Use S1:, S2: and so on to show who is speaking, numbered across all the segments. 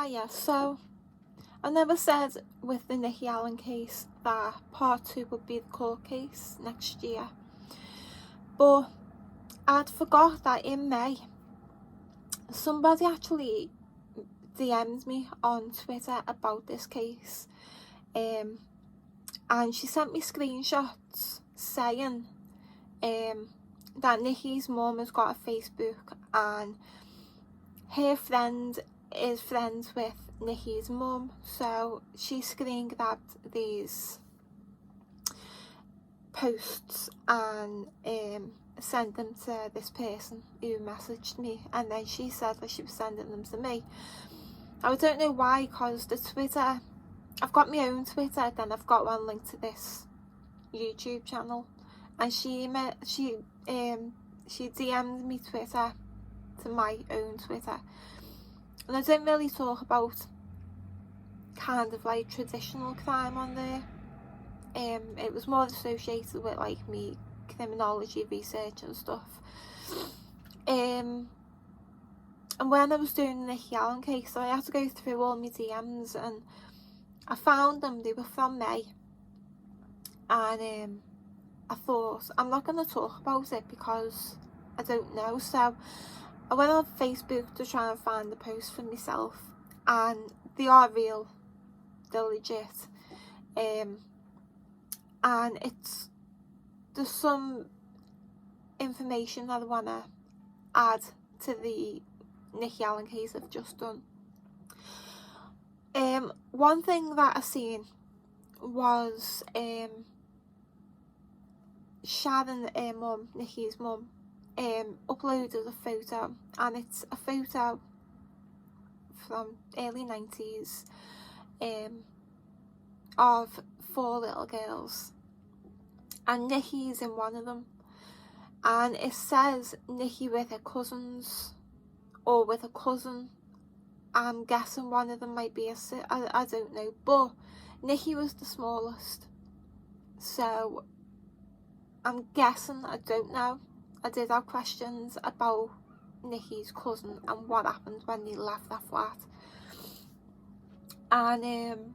S1: Yeah, so I never said with the Nikki Allan case that part 2 would be the court case next year, but I'd forgot that in May somebody actually DM'd me on Twitter about this case, and she sent me screenshots saying that Nikki's mum has got a Facebook and her friend is friends with Nikki's mum, so she screen grabbed these posts and sent them to this person who messaged me, and then she said that she was sending them to me. I don't know why, because the Twitter, I've got my own Twitter, then I've got one linked to this YouTube channel, and she DM'd me Twitter to my own Twitter, and I don't really talk about kind of like traditional crime on there. It was more associated with like me criminology research and stuff. And when I was doing the Nikki Allan case, I had to go through all my DMs, and I found them. They were from May, and I thought I'm not going to talk about it because I don't know. So I went on Facebook to try and find the post for myself, and they are real, they're legit. And there's some information that I want to add to the Nikki Allan case I've just done. One thing that I seen was Sharon, mum, Nikki's mum, uploaded a photo, and it's a photo from early 90s of 4 little girls, and Nikki's in one of them, and it says Nikki with her cousins or with a cousin. I'm guessing one of them might be I don't know, but Nikki was the smallest, so I'm guessing, I don't know. I did have questions about Nikki's cousin and what happened when they left that flat, and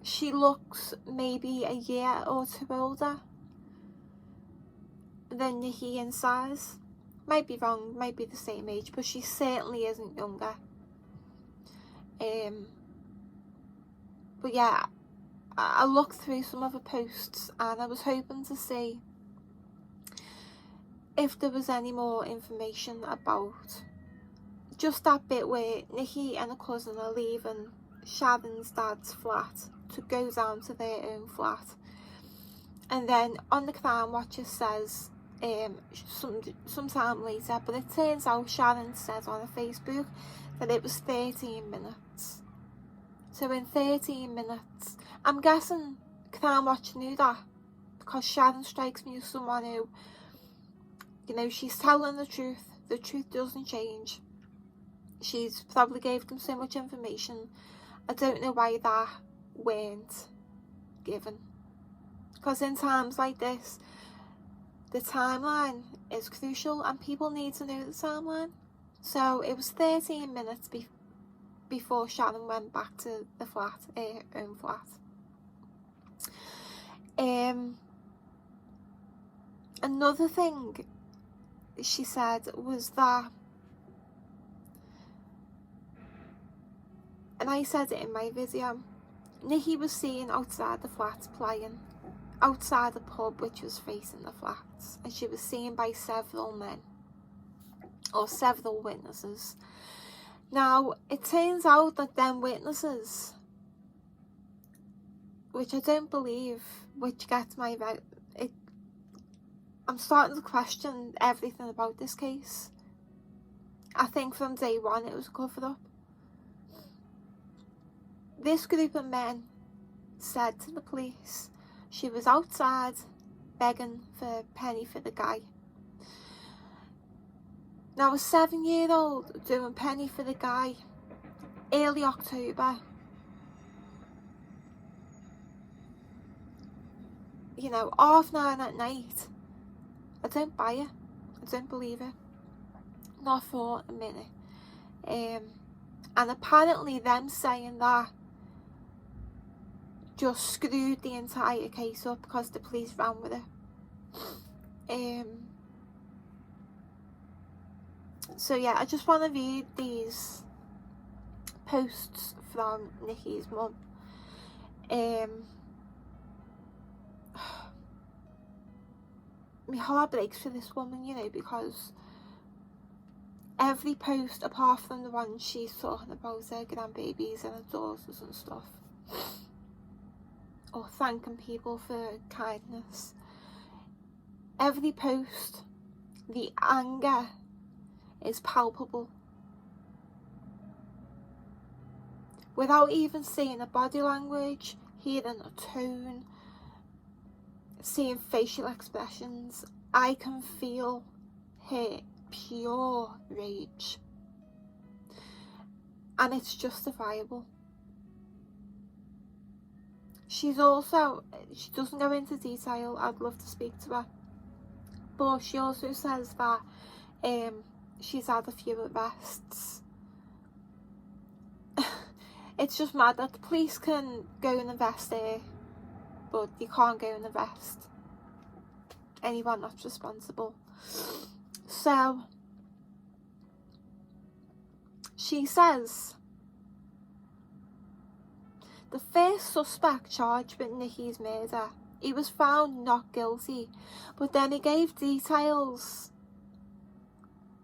S1: she looks maybe a year or 2 older than Nikki in size. Might be wrong, might be the same age, but she certainly isn't younger. But yeah, I looked through some of the posts, and I was hoping to see if there was any more information about just that bit where Nikki and a cousin are leaving Sharon's dad's flat to go down to their own flat, and then on the Crime Watcher says some time later, but it turns out Sharon said on her Facebook that it was 13 minutes. So in 13 minutes, I'm guessing Crime Watcher knew that, because Sharon strikes me as someone who, you know, she's telling the truth doesn't change. She's probably gave them so much information. I don't know why that weren't given, because in times like this, the timeline is crucial and people need to know the timeline. So it was 13 minutes before Sharon went back to the flat, her own flat. Another thing she said was that, and I said it in my video, Nikki was seen outside the flat playing, outside the pub which was facing the flats, and she was seen by several men, or several witnesses. Now, it turns out that them witnesses, which I don't believe, which gets my I'm starting to question everything about this case. I think from day one it was a cover-up. This group of men said to the police she was outside begging for a penny for the guy. Now, a 7-year-old doing penny for the guy, early October, you know, 9:30 at night. I don't buy it. I don't believe it. Not for a minute. And apparently them saying that just screwed the entire case up because the police ran with it. So yeah, I just want to read these posts from Nikki's mum. My heart breaks for this woman, you know, because every post, apart from the one she's talking about her grandbabies and her daughters and stuff, or thanking people for kindness, every post, the anger is palpable. Without even seeing a body language, hearing a tone, seeing facial expressions, I can feel her pure rage. And it's justifiable. She doesn't go into detail, I'd love to speak to her, but she also says that she's had a few arrests. It's just mad that the police can go and arrest her, but they can't go and arrest anyone that's responsible. So she says the first suspect charged with Nikki's murder, he was found not guilty, but then he gave details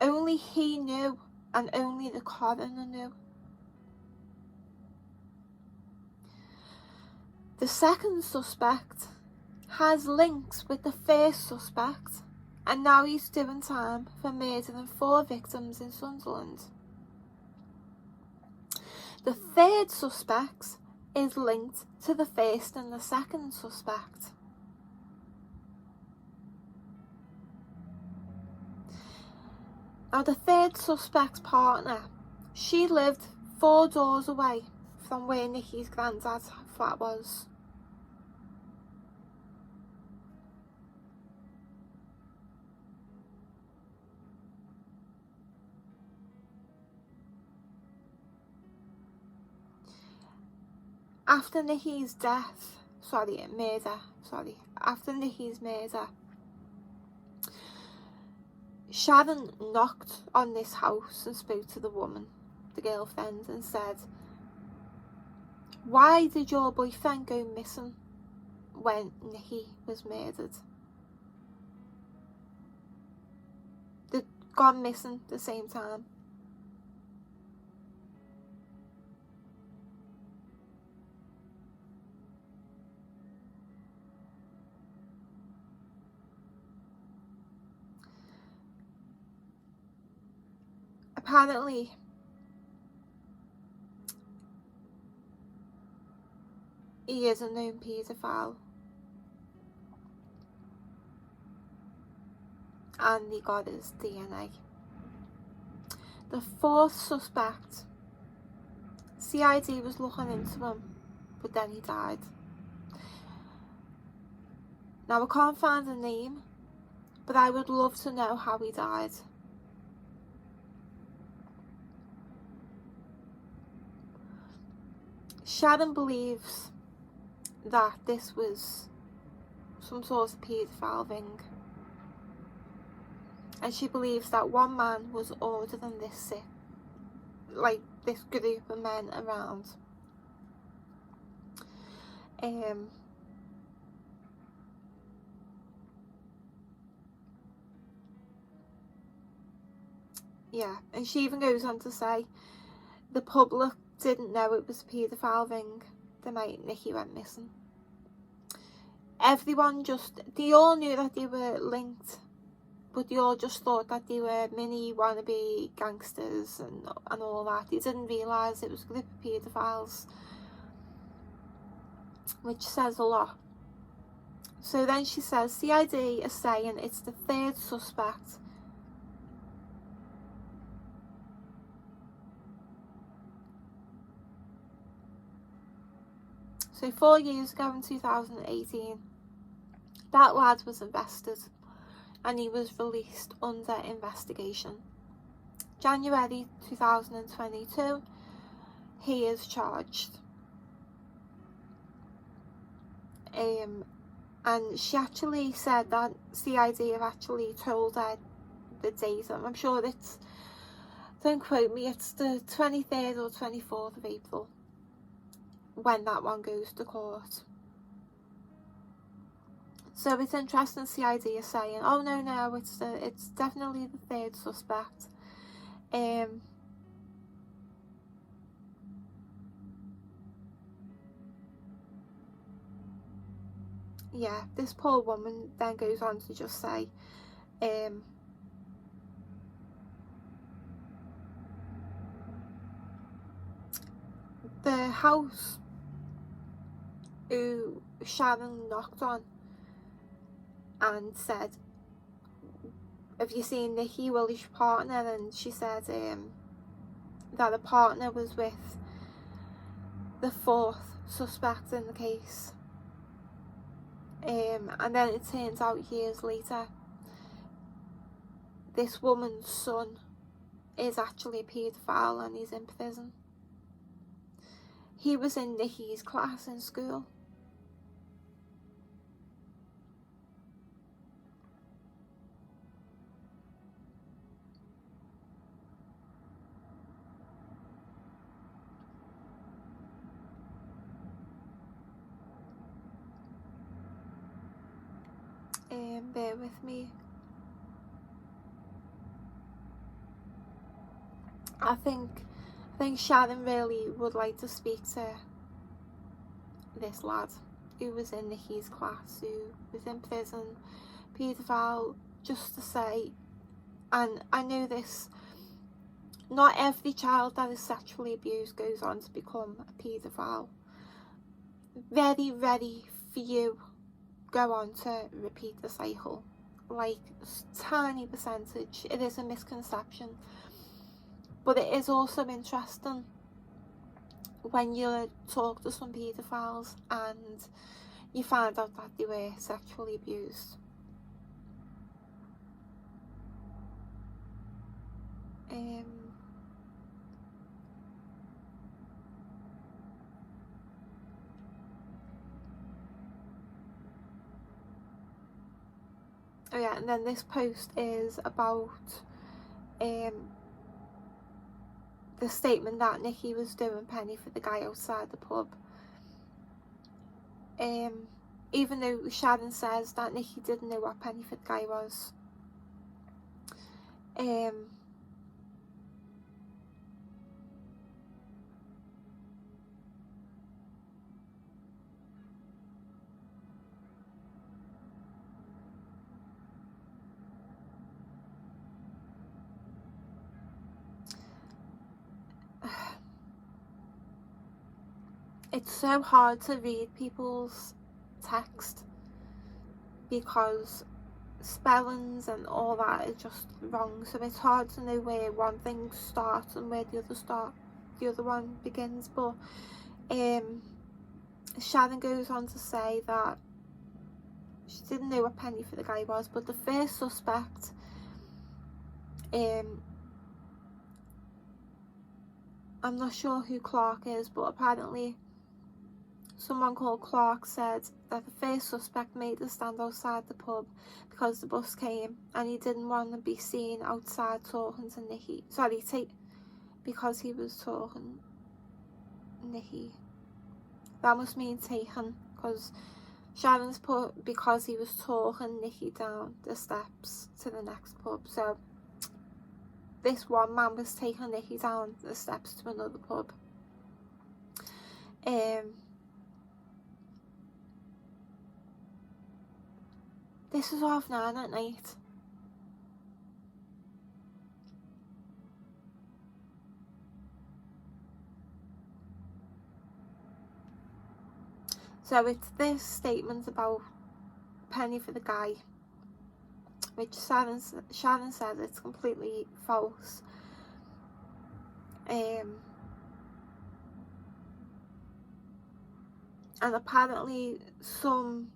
S1: only he knew and only the coroner knew. The second suspect has links with the first suspect, and now he's doing time for murdering 4 victims in Sunderland. The third suspect is linked to the first and the second suspect. Now the third suspect's partner, she lived 4 doors away from where Nikki's granddad's flat was. After Nikki's murder, Sharon knocked on this house and spoke to the woman, the girlfriend, and said, "Why did your boyfriend go missing when Nikki was murdered?" They'd gone missing at the same time. Apparently, he is a known paedophile, and he got his DNA. The fourth suspect, CID was looking into him, but then he died. Now I can't find a name, but I would love to know how he died. Sharon believes that this was some sort of paedophile ring, and she believes that one man was ordering this group of men around. Yeah, and she even goes on to say the public didn't know it was a paedophile ring the night Nikki went missing. Everyone they all knew that they were linked, but they all just thought that they were mini wannabe gangsters and all that. They didn't realise it was a group of paedophiles, which says a lot. So then she says CID is saying it's the third suspect. So 4 years ago in 2018, that lad was arrested and he was released under investigation. January 2022, he is charged. And she actually said that CID have actually told her the date. I'm sure it's, don't quote me, it's the 23rd or 24th of April when that one goes to court. So it's interesting CID is saying, oh no, it's definitely the third suspect. Yeah, this poor woman then goes on to just say, the house who Sharon knocked on and said, have you seen Nikki, Willie's partner? And she said that the partner was with the fourth suspect in the case. And then it turns out years later, this woman's son is actually a paedophile and he's in prison. He was in Nikki's class in school. Bear with me. I think Sharon really would like to speak to this lad who was in Nikki's class, who was in prison, paedophile, just to say, and I know this, not every child that is sexually abused goes on to become a paedophile. Very, very few go on to repeat the cycle. Like, tiny percentage. It is a misconception. But it is also interesting when you talk to some paedophiles and you find out that they were sexually abused. Oh yeah, and then this post is about the statement that Nikki was doing Penny for the guy outside the pub. Even though Sharon says that Nikki didn't know what Penny for the guy was. It's so hard to read people's text because spellings and all that is just wrong, so it's hard to know where one thing starts and where the other one begins. But Sharon goes on to say that she didn't know what Penny for the guy was, but the first suspect, I'm not sure who Clark is, but apparently someone called Clark said that the first suspect made a stand outside the pub because the bus came and he didn't want to be seen outside talking to Nikki. Sorry, because he was talking Nikki. That must mean taken, because Sharon's put because he was talking Nikki down the steps to the next pub. So this one man was taking Nikki down the steps to another pub. This was 9:30 at night. So it's this statement about Penny for the guy, which Sharon says it's completely false. And apparently some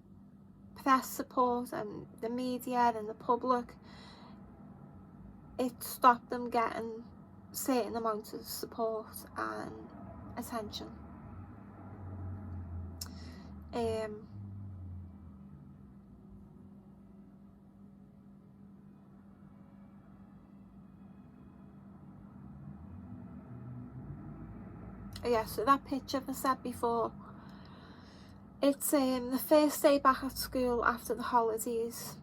S1: press support and the media and the public, it stopped them getting certain amounts of support, and attention. Yeah, so that picture I said before, it's the first day back at school after the holidays,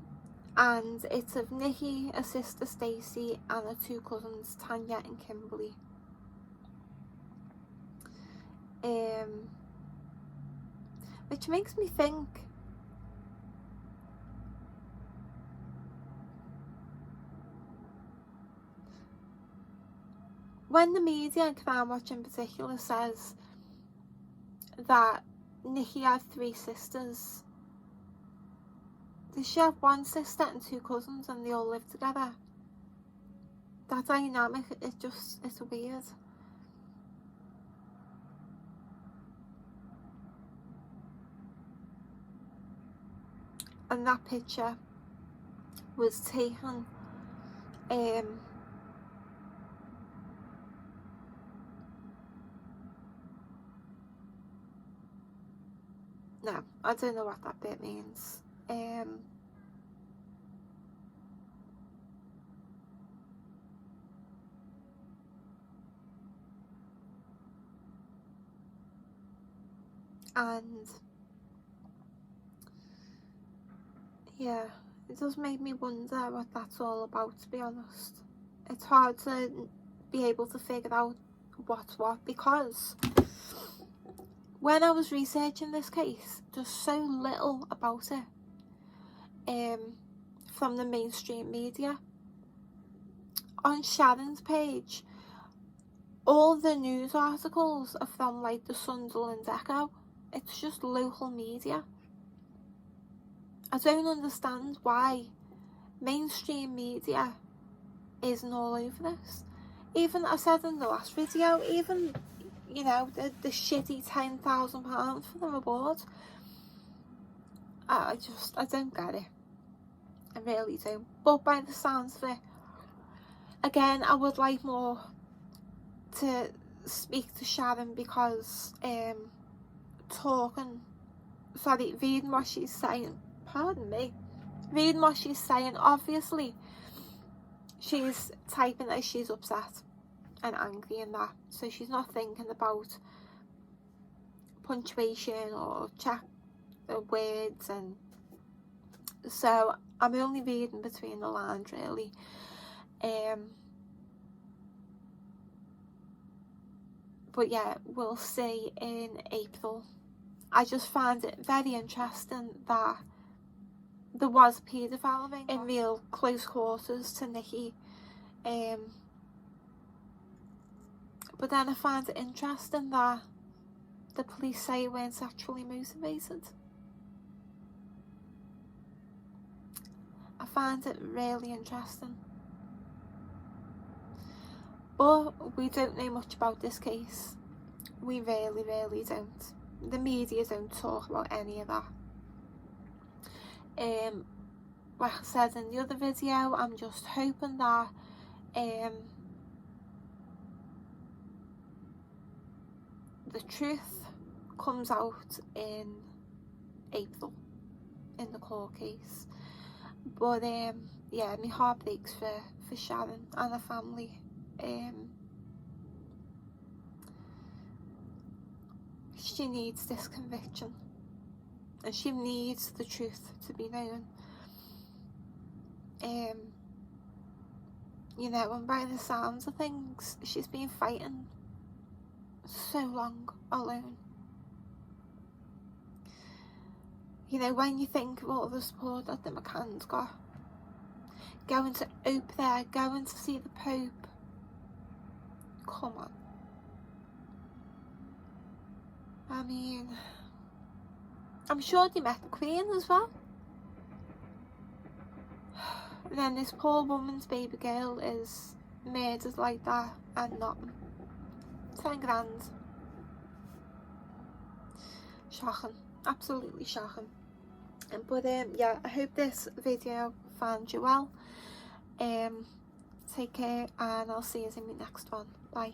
S1: and it's of Nikki, her sister Stacey, and her two cousins Tanya and Kimberly. Which makes me think, when the media, and Crime Watch in particular, says that Nikki had 3 sisters, does she have 1 sister and 2 cousins and they all live together? That dynamic, it's weird. And that picture was taken no, I don't know what that bit means. And yeah, it does make me wonder what that's all about, to be honest. It's hard to be able to figure out what's what, because when I was researching this case, there's so little about it from the mainstream media. On Sharon's page, all the news articles are from like the Sunderland Echo. It's just local media. I don't understand why mainstream media isn't all over this. Even, I said in the last video, even, you know, the shitty £10,000 for the reward. I don't get it. I really don't. But by the sounds of it, again, I would like more to speak to Sharon, because reading what she's saying, reading what she's saying, obviously she's typing as she's upset and angry and that, so she's not thinking about punctuation or check the words, and so I'm only reading between the lines, really. But yeah, we'll see in April. I just find it very interesting that there was a paedophile ring in real close quarters to Nikki. But then I find it interesting that the police say it weren't sexually motivated. I find it really interesting. But we don't know much about this case. We really, really don't. The media don't talk about any of that. Like I said in the other video, I'm just hoping that the truth comes out in April in the court case. But yeah, my heart breaks for Sharon and her family. She needs this conviction, and she needs the truth to be known. You know, and by the sounds of things, she's been fighting so long alone. You know, when you think of all the support that the McCanns got, going to Ope there, going to see the Pope, come on. I mean, I'm sure they met the Queen as well. And then this poor woman's baby girl is murdered like that, and nothing. 10 grand. Shocking. Absolutely shocking. But yeah, I hope this video found you well. Take care, and I'll see you in my next one. Bye.